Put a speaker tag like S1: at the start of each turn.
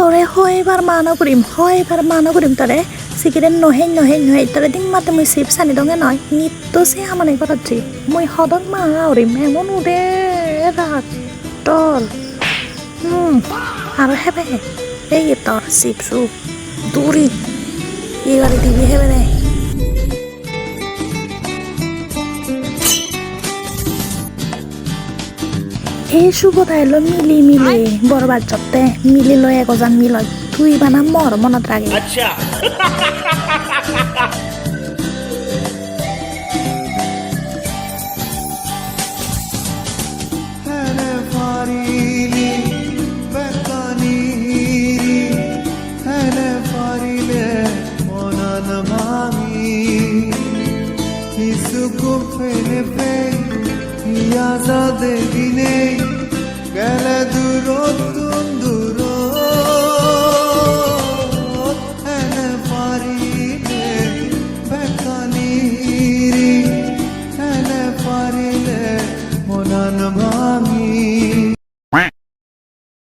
S1: তরে হয়বার মানা করিম তরে সিকিরেন নহে তরে দিন মাতে মুই সিপ সানি দঙে নয় নিত্য সে আমানে করাচ্ছি মুই হদক মা ওরিম এমন উড়ে রাগ টল আর হেবে এই তোর সিপসু দূরি এবারে দিবি হেবে রে এই শুভতা এলো মিলি বরবাদ চপতে মিলি লয় এগজান মিলয় তুই বানা মর মনত রাগে
S2: আচ্ছা
S3: Gele